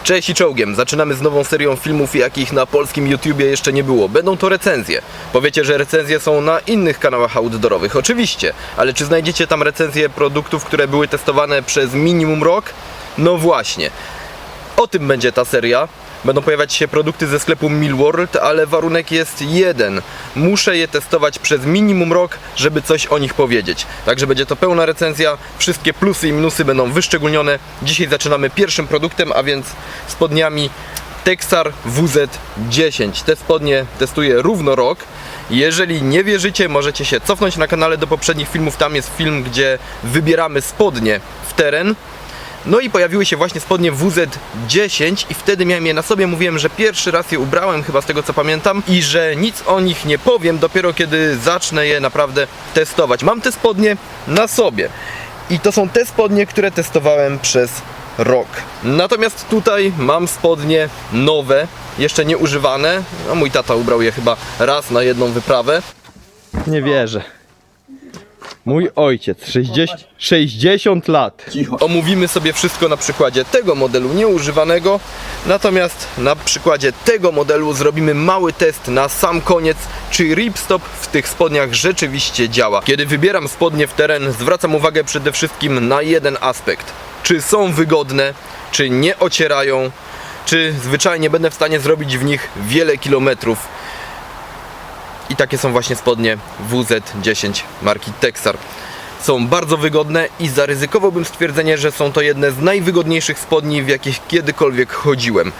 Cześć i czołgiem, zaczynamy z nową serią filmów, jakich na polskim YouTubie jeszcze nie było. Będą to recenzje. Powiecie, że recenzje są na innych kanałach outdoorowych. Oczywiście, ale czy znajdziecie tam recenzje produktów, które były testowane przez minimum rok? No właśnie. O tym będzie ta seria. Będą pojawiać się produkty ze sklepu Milworld, ale warunek jest jeden. Muszę je testować przez minimum rok, żeby coś o nich powiedzieć. Także będzie to pełna recenzja, wszystkie plusy i minusy będą wyszczególnione. Dzisiaj zaczynamy pierwszym produktem, a więc spodniami Texar WZ10. Te spodnie testuję równo rok. Jeżeli nie wierzycie, możecie się cofnąć na kanale do poprzednich filmów. Tam jest film, gdzie wybieramy spodnie w teren. No i pojawiły się właśnie spodnie WZ10 i wtedy miałem je na sobie, mówiłem, że pierwszy raz je ubrałem, chyba z tego co pamiętam, i że nic o nich nie powiem dopiero kiedy zacznę je naprawdę testować. Mam te spodnie na sobie i to są te spodnie, które testowałem przez rok. Natomiast tutaj mam spodnie nowe, jeszcze nie używane. No, mój tata ubrał je chyba raz na jedną wyprawę. Nie wierzę. Mój ojciec, 60 lat. Cicho. Omówimy sobie wszystko na przykładzie tego modelu nieużywanego. Natomiast na przykładzie tego modelu zrobimy mały test na sam koniec, czy ripstop w tych spodniach rzeczywiście działa. Kiedy wybieram spodnie w teren, zwracam uwagę przede wszystkim na jeden aspekt. Czy są wygodne, czy nie ocierają, czy zwyczajnie będę w stanie zrobić w nich wiele kilometrów. I takie są właśnie spodnie WZ10 marki Texar. Są bardzo wygodne i zaryzykowałbym stwierdzenie, że są to jedne z najwygodniejszych spodni, w jakich kiedykolwiek chodziłem.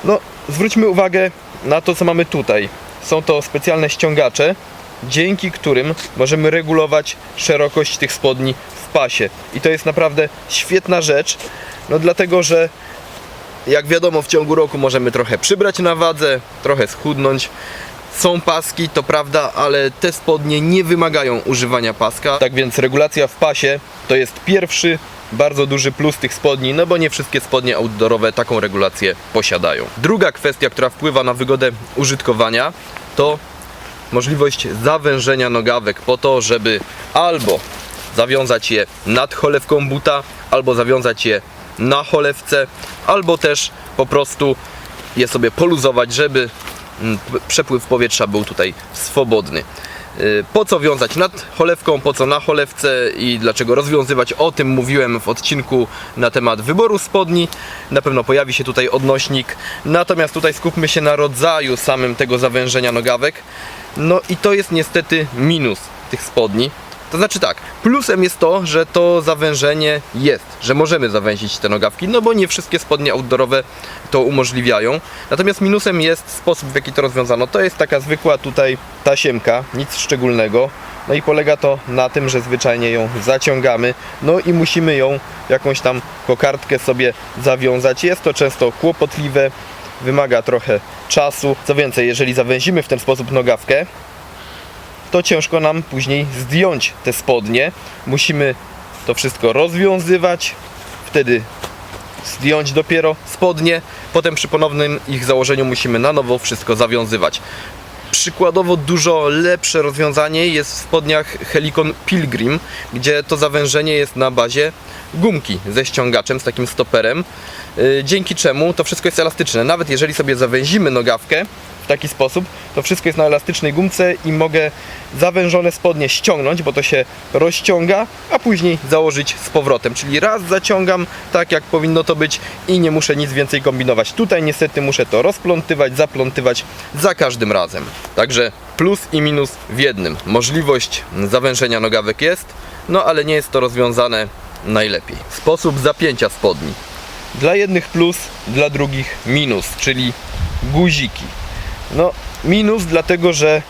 No, zwróćmy uwagę na to, co mamy tutaj. Są to specjalne ściągacze, dzięki którym możemy regulować szerokość tych spodni w pasie. I to jest naprawdę świetna rzecz, no dlatego, że jak wiadomo, w ciągu roku możemy trochę przybrać na wadze, trochę schudnąć. Są paski, to prawda, ale te spodnie nie wymagają używania paska. Tak więc regulacja w pasie to jest pierwszy bardzo duży plus tych spodni, no bo nie wszystkie spodnie outdoorowe taką regulację posiadają. Druga kwestia, która wpływa na wygodę użytkowania, to możliwość zawężenia nogawek po to, żeby albo zawiązać je nad cholewką buta, albo zawiązać je na cholewce, albo też po prostu je sobie poluzować, żeby przepływ powietrza był tutaj swobodny. Po co wiązać nad cholewką, po co na cholewce i dlaczego rozwiązywać, o tym mówiłem w odcinku na temat wyboru spodni. Na pewno pojawi się tutaj odnośnik. Natomiast tutaj skupmy się na rodzaju samym tego zawężenia nogawek. No i to jest niestety minus tych spodni. To znaczy tak, plusem jest to, że to zawężenie jest, że możemy zawęzić te nogawki, no bo nie wszystkie spodnie outdoorowe to umożliwiają. Natomiast minusem jest sposób, w jaki to rozwiązano. To jest taka zwykła tutaj tasiemka, nic szczególnego. No i polega to na tym, że zwyczajnie ją zaciągamy, no i musimy ją jakąś tam kokardkę sobie zawiązać. Jest to często kłopotliwe, wymaga trochę czasu. Co więcej, jeżeli zawęzimy w ten sposób nogawkę, to ciężko nam później zdjąć te spodnie. Musimy to wszystko rozwiązywać, wtedy zdjąć dopiero spodnie, potem przy ponownym ich założeniu musimy na nowo wszystko zawiązywać. Przykładowo dużo lepsze rozwiązanie jest w spodniach Helikon Pilgrim, gdzie to zawężenie jest na bazie gumki ze ściągaczem, z takim stoperem, dzięki czemu to wszystko jest elastyczne. Nawet jeżeli sobie zawęzimy nogawkę w taki sposób, to wszystko jest na elastycznej gumce i mogę zawężone spodnie ściągnąć, bo to się rozciąga, a później założyć z powrotem. Czyli raz zaciągam tak, jak powinno to być i nie muszę nic więcej kombinować. Tutaj niestety muszę to rozplątywać, zaplątywać za każdym razem. Także plus i minus w jednym. Możliwość zawężenia nogawek jest, no ale nie jest to rozwiązane najlepiej. Sposób zapięcia spodni. Dla jednych plus, dla drugich minus, czyli guziki. No minus dlatego, że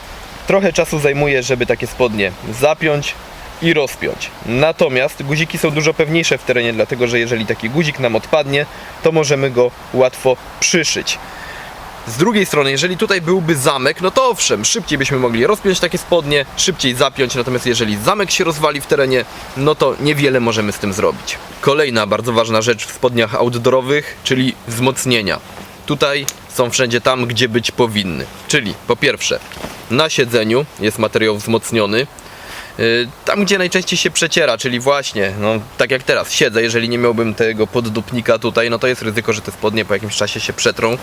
trochę czasu zajmuje, żeby takie spodnie zapiąć i rozpiąć. Natomiast guziki są dużo pewniejsze w terenie, dlatego że jeżeli taki guzik nam odpadnie, to możemy go łatwo przyszyć. Z drugiej strony, jeżeli tutaj byłby zamek, no to owszem, szybciej byśmy mogli rozpiąć takie spodnie, szybciej zapiąć, natomiast jeżeli zamek się rozwali w terenie, no to niewiele możemy z tym zrobić. Kolejna bardzo ważna rzecz w spodniach outdoorowych, czyli wzmocnienia. Tutaj są wszędzie tam, gdzie być powinny. Czyli po pierwsze, na siedzeniu jest materiał wzmocniony. Tam gdzie najczęściej się przeciera, czyli właśnie, no tak jak teraz siedzę, jeżeli nie miałbym tego poddupnika tutaj, no to jest ryzyko, że te spodnie po jakimś czasie się przetrą.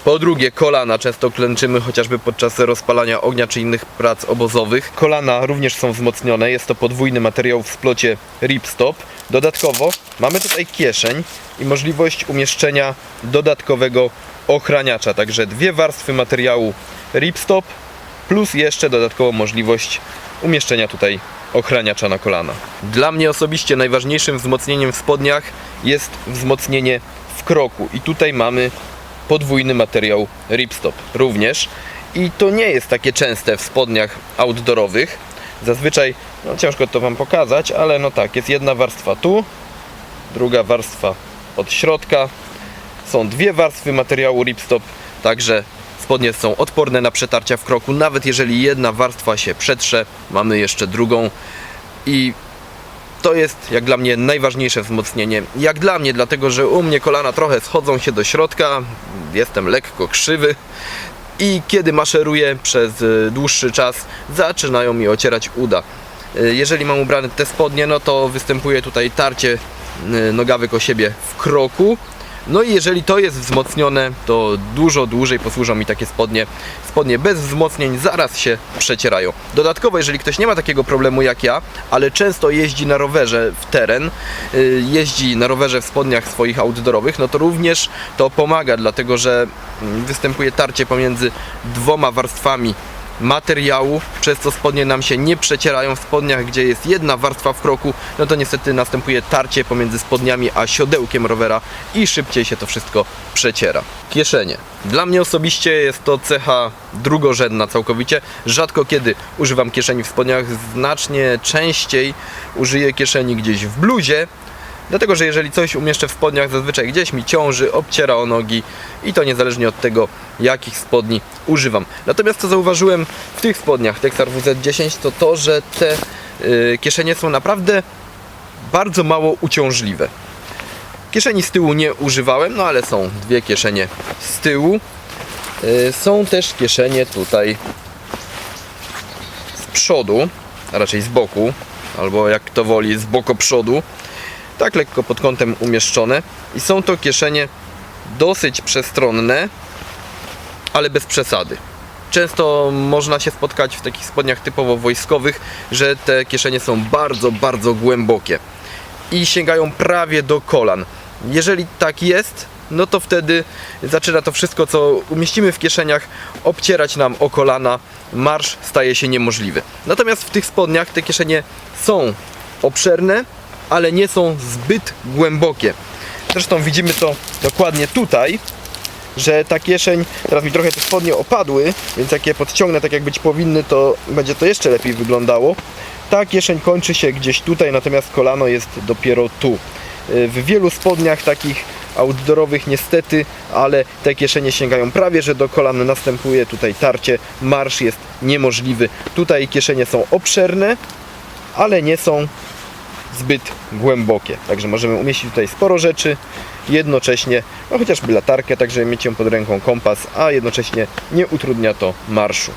Po drugie, kolana. Często klęczymy chociażby podczas rozpalania ognia czy innych prac obozowych. Kolana również są wzmocnione. Jest to podwójny materiał w splocie ripstop. Dodatkowo mamy tutaj kieszeń i możliwość umieszczenia dodatkowego ochraniacza. Także dwie warstwy materiału ripstop plus jeszcze dodatkowo możliwość umieszczenia tutaj ochraniacza na kolana. Dla mnie osobiście najważniejszym wzmocnieniem w spodniach jest wzmocnienie w kroku. I tutaj mamy podwójny materiał ripstop również. I to nie jest takie częste w spodniach outdoorowych. Zazwyczaj, no ciężko to Wam pokazać, ale no tak, jest jedna warstwa tu, druga warstwa od środka. Są dwie warstwy materiału ripstop, także spodnie są odporne na przetarcia w kroku. Nawet jeżeli jedna warstwa się przetrze, mamy jeszcze drugą. I to jest jak dla mnie najważniejsze wzmocnienie. Jak dla mnie, dlatego że u mnie kolana trochę schodzą się do środka, jestem lekko krzywy i kiedy maszeruję przez dłuższy czas, zaczynają mi ocierać uda. Jeżeli mam ubrane te spodnie, no to występuje tutaj tarcie nogawek o siebie w kroku. No i jeżeli to jest wzmocnione, to dużo dłużej posłużą mi takie spodnie. Spodnie bez wzmocnień zaraz się przecierają. Dodatkowo, jeżeli ktoś nie ma takiego problemu jak ja, ale często jeździ na rowerze w teren, jeździ na rowerze w spodniach swoich outdoorowych, no to również to pomaga, dlatego że występuje tarcie pomiędzy dwoma warstwami materiału, przez co spodnie nam się nie przecierają. W spodniach, gdzie jest jedna warstwa w kroku, no to niestety następuje tarcie pomiędzy spodniami a siodełkiem rowera i szybciej się to wszystko przeciera. Kieszenie. Dla mnie osobiście jest to cecha drugorzędna całkowicie. Rzadko kiedy używam kieszeni w spodniach, znacznie częściej użyję kieszeni gdzieś w bluzie. Dlatego, że jeżeli coś umieszczę w spodniach, zazwyczaj gdzieś mi ciąży, obciera o nogi i to niezależnie od tego, jakich spodni używam. Natomiast co zauważyłem w tych spodniach Texar WZ10, to to, że te kieszenie są naprawdę bardzo mało uciążliwe. Kieszeni z tyłu nie używałem, no ale są dwie kieszenie z tyłu. Są też kieszenie tutaj z przodu, a raczej z boku, albo jak kto woli, z bokoprzodu. Tak lekko pod kątem umieszczone i są to kieszenie dosyć przestronne, ale bez przesady. Często można się spotkać w takich spodniach typowo wojskowych, że te kieszenie są bardzo, bardzo głębokie i sięgają prawie do kolan. Jeżeli tak jest, no to wtedy zaczyna to wszystko, co umieścimy w kieszeniach, obcierać nam o kolana. Marsz staje się niemożliwy. Natomiast w tych spodniach te kieszenie są obszerne, ale nie są zbyt głębokie. Zresztą widzimy to dokładnie tutaj, że ta kieszeń, teraz mi trochę te spodnie opadły, więc jak je podciągnę tak jak być powinny, to będzie to jeszcze lepiej wyglądało. Ta kieszeń kończy się gdzieś tutaj, natomiast kolano jest dopiero tu. W wielu spodniach takich outdoorowych niestety, ale te kieszenie sięgają prawie że do kolan, następuje tutaj tarcie, marsz jest niemożliwy. Tutaj kieszenie są obszerne, ale nie są zbyt głębokie, także możemy umieścić tutaj sporo rzeczy, jednocześnie, no chociażby latarkę, tak żeby mieć ją pod ręką, kompas, a jednocześnie nie utrudnia to marszu.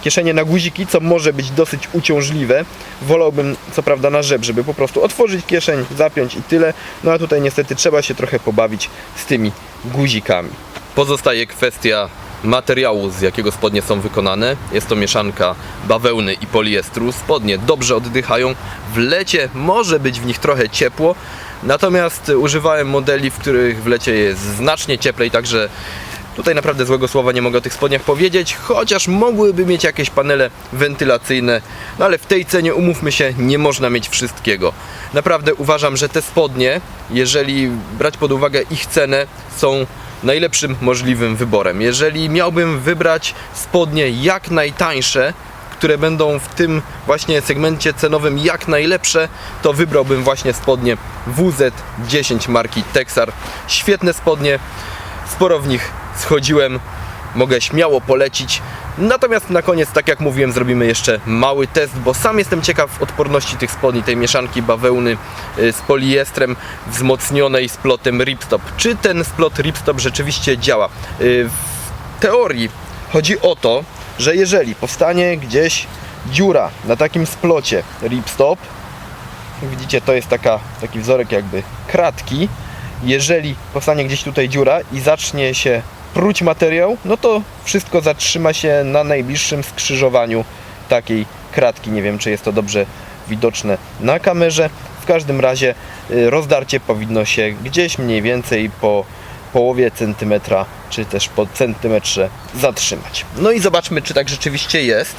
Kieszenie na guziki, co może być dosyć uciążliwe, wolałbym co prawda na rzep, żeby po prostu otworzyć kieszeń, zapiąć i tyle, no a tutaj niestety trzeba się trochę pobawić z tymi guzikami. Pozostaje kwestia materiału, z jakiego spodnie są wykonane. Jest to mieszanka bawełny i poliestru. Spodnie dobrze oddychają. W lecie może być w nich trochę ciepło, natomiast używałem modeli, w których w lecie jest znacznie cieplej, także tutaj naprawdę złego słowa nie mogę o tych spodniach powiedzieć, chociaż mogłyby mieć jakieś panele wentylacyjne, no ale w tej cenie, umówmy się, nie można mieć wszystkiego. Naprawdę uważam, że te spodnie, jeżeli brać pod uwagę ich cenę, są najlepszym możliwym wyborem. Jeżeli miałbym wybrać spodnie jak najtańsze, które będą w tym właśnie segmencie cenowym jak najlepsze, to wybrałbym właśnie spodnie WZ10 marki Texar. Świetne spodnie, sporo w nich schodziłem, mogę śmiało polecić. Natomiast na koniec, tak jak mówiłem, zrobimy jeszcze mały test, bo sam jestem ciekaw odporności tych spodni, tej mieszanki bawełny z poliestrem wzmocnionej splotem ripstop. Czy ten splot ripstop rzeczywiście działa? W teorii chodzi o to, że jeżeli powstanie gdzieś dziura na takim splocie ripstop. Jak widzicie, to jest taki wzorek jakby kratki. Jeżeli powstanie gdzieś tutaj dziura i zacznie się pruć materiał, no to wszystko zatrzyma się na najbliższym skrzyżowaniu takiej kratki. Nie wiem, czy jest to dobrze widoczne na kamerze. W każdym razie rozdarcie powinno się gdzieś mniej więcej po połowie centymetra, czy też po centymetrze zatrzymać. No i zobaczmy, czy tak rzeczywiście jest.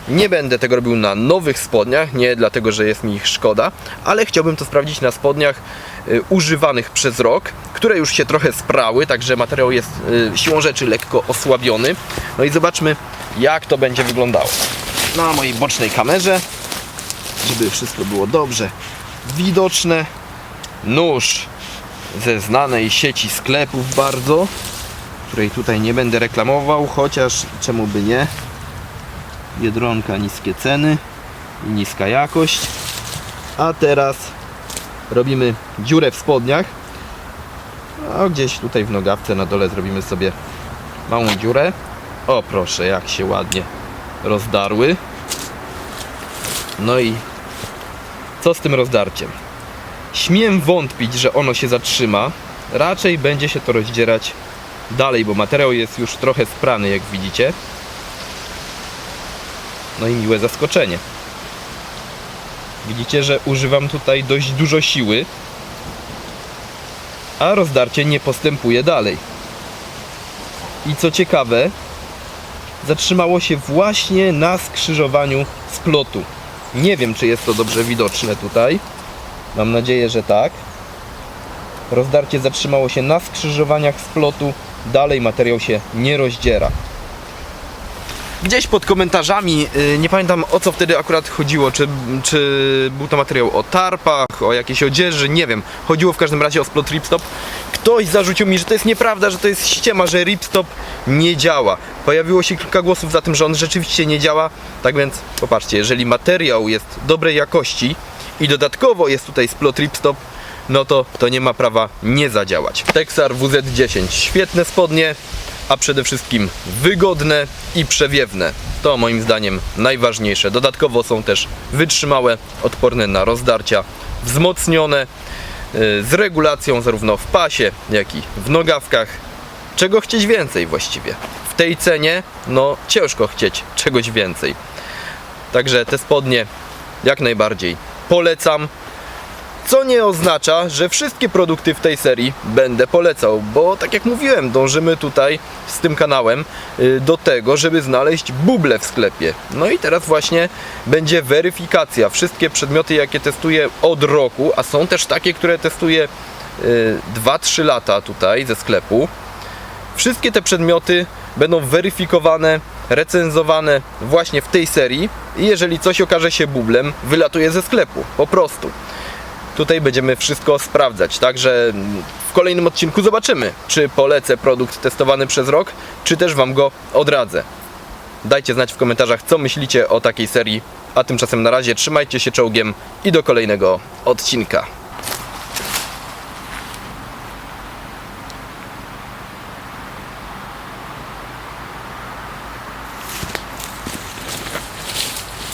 Nie będę tego robił na nowych spodniach, nie dlatego, że jest mi ich szkoda, ale chciałbym to sprawdzić na spodniach używanych przez rok, które już się trochę sprały, także materiał jest siłą rzeczy lekko osłabiony. No i zobaczmy, jak to będzie wyglądało na mojej bocznej kamerze, żeby wszystko było dobrze widoczne. Nóż ze znanej sieci sklepów bardzo, której tutaj nie będę reklamował, chociaż czemu by nie. Biedronka, niskie ceny i niska jakość. A teraz robimy dziurę w spodniach. A gdzieś tutaj w nogawce na dole zrobimy sobie małą dziurę. O proszę, jak się ładnie rozdarły. No i co z tym rozdarciem? Śmiem wątpić, że ono się zatrzyma. Raczej będzie się to rozdzierać dalej, bo materiał jest już trochę sprany, jak widzicie. No i miłe zaskoczenie. Widzicie, że używam tutaj dość dużo siły, a rozdarcie nie postępuje dalej. I co ciekawe, zatrzymało się właśnie na skrzyżowaniu splotu. Nie wiem, czy jest to dobrze widoczne tutaj. Mam nadzieję, że tak. Rozdarcie zatrzymało się na skrzyżowaniach splotu. Dalej materiał się nie rozdziera. Gdzieś pod komentarzami, nie pamiętam, o co wtedy akurat chodziło, czy był to materiał o tarpach, o jakiejś odzieży, nie wiem. Chodziło w każdym razie o splot ripstop. Ktoś zarzucił mi, że to jest nieprawda, że to jest ściema, że ripstop nie działa. Pojawiło się kilka głosów za tym, że on rzeczywiście nie działa. Tak więc popatrzcie, jeżeli materiał jest dobrej jakości i dodatkowo jest tutaj splot ripstop, no to nie ma prawa nie zadziałać. Texar WZ10, świetne spodnie, a przede wszystkim wygodne i przewiewne. To moim zdaniem najważniejsze. Dodatkowo są też wytrzymałe, odporne na rozdarcia, wzmocnione, z regulacją zarówno w pasie, jak i w nogawkach. Czego chcieć więcej właściwie? W tej cenie, no ciężko chcieć czegoś więcej. Także te spodnie jak najbardziej polecam. Co nie oznacza, że wszystkie produkty w tej serii będę polecał, bo tak jak mówiłem, dążymy tutaj z tym kanałem do tego, żeby znaleźć buble w sklepie. No i teraz właśnie będzie weryfikacja. Wszystkie przedmioty, jakie testuję od roku, a są też takie, które testuję 2-3 lata tutaj ze sklepu. Wszystkie te przedmioty będą weryfikowane, recenzowane właśnie w tej serii i jeżeli coś okaże się bublem, wylatuje ze sklepu, po prostu. Tutaj będziemy wszystko sprawdzać, także w kolejnym odcinku zobaczymy, czy polecę produkt testowany przez rok, czy też Wam go odradzę. Dajcie znać w komentarzach, co myślicie o takiej serii, a tymczasem na razie trzymajcie się czołgiem i do kolejnego odcinka.